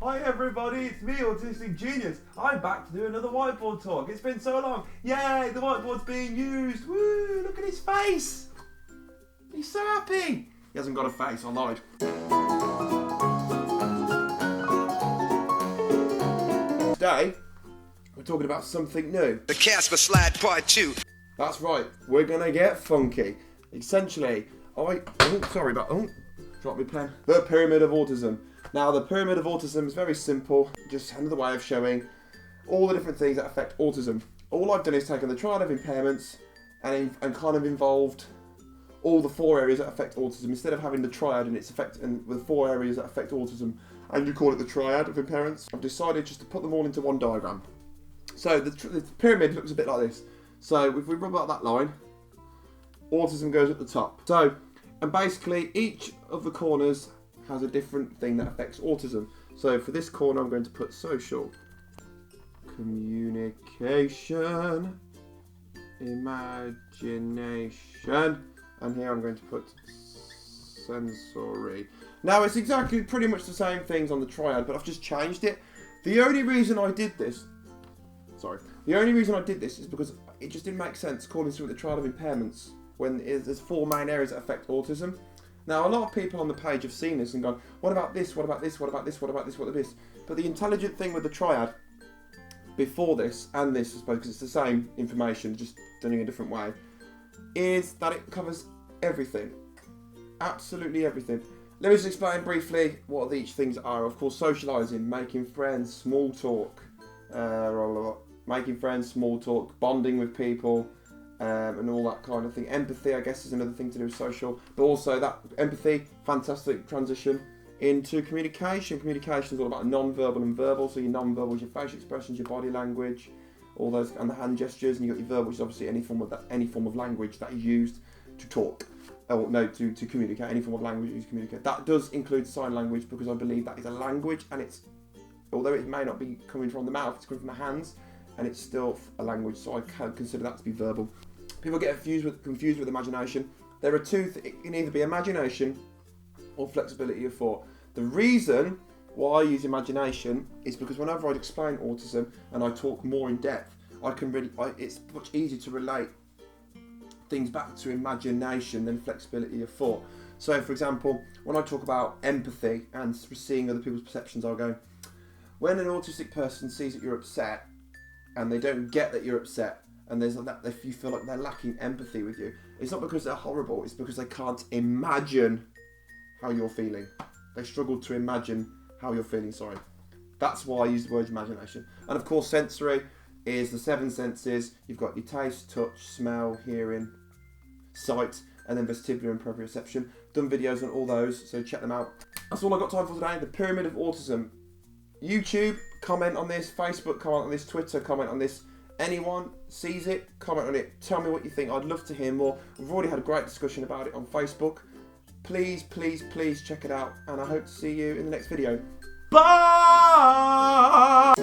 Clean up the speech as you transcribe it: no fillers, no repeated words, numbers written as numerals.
Hi everybody, it's me, Autistic Genius. I'm back to do another whiteboard talk. It's been so long. Yay, the whiteboard's being used. Woo, look at his face. He's so happy. He hasn't got a face, I lied. Today, we're talking about something new. The Casper Slide Part 2. That's right, we're gonna get funky. Essentially, dropped my pen. The Pyramid of Autism. Now, the Pyramid of Autism is very simple, just another way of showing all the different things that affect autism. All I've done is taken the triad of impairments and kind of involved all the 4 areas that affect autism. Instead of having the triad and its effect and with 4 areas that affect autism, and you call it the triad of impairments, I've decided just to put them all into one diagram. So the pyramid looks a bit like this. So if we rub out that line, autism goes at the top. So, and basically each of the corners has a different thing that affects autism. So for this corner, I'm going to put social, communication, imagination, and here I'm going to put sensory. Now it's exactly pretty much the same things on the triad, but I've just changed it. The only reason I did this is because it just didn't make sense calling something the triad of impairments when there's 4 main areas that affect autism. Now, a lot of people on the page have seen this and gone, what about this, what about this, what about this, what about this, what about this? But the intelligent thing with the triad, before this, and this, I suppose, because it's the same information, just done in a different way, is that it covers everything. Absolutely everything. Let me just explain briefly what each things are. Of course, socialising, making friends, small talk, bonding with people, and all that kind of thing. Empathy, I guess, is another thing to do with social, but also that empathy, fantastic transition into communication. Communication is all about non-verbal and verbal. So your non-verbal is your facial expressions, your body language, all those, and the hand gestures, and you got your verbal, which is obviously any form of language that is used to talk, or no, to communicate. Any form of language used to communicate. That does include sign language, because I believe that is a language, and it's, although it may not be coming from the mouth, it's coming from the hands, and it's still a language. So I can consider that to be verbal. People get confused with imagination. There are two, it can either be imagination or flexibility of thought. The reason why I use imagination is because whenever I explain autism and I talk more in depth, it's much easier to relate things back to imagination than flexibility of thought. So for example, when I talk about empathy and seeing other people's perceptions, I'll go, when an autistic person sees that you're upset and they don't get that you're upset, and there's that, if you feel like they're lacking empathy with you, it's not because they're horrible, it's because they can't imagine how you're feeling. They struggle to imagine how you're feeling, sorry. That's why I use the word imagination. And of course, sensory is the 7 senses. You've got your taste, touch, smell, hearing, sight, and then vestibular and proprioception. Done videos on all those, so check them out. That's all I've got time for today, the Pyramid of Autism. YouTube, comment on this. Facebook, comment on this. Twitter, comment on this. Anyone sees it, comment on it. Tell me what you think. I'd love to hear more. We've already had a great discussion about it on Facebook. Please, please, please check it out. And I hope to see you in the next video. Bye!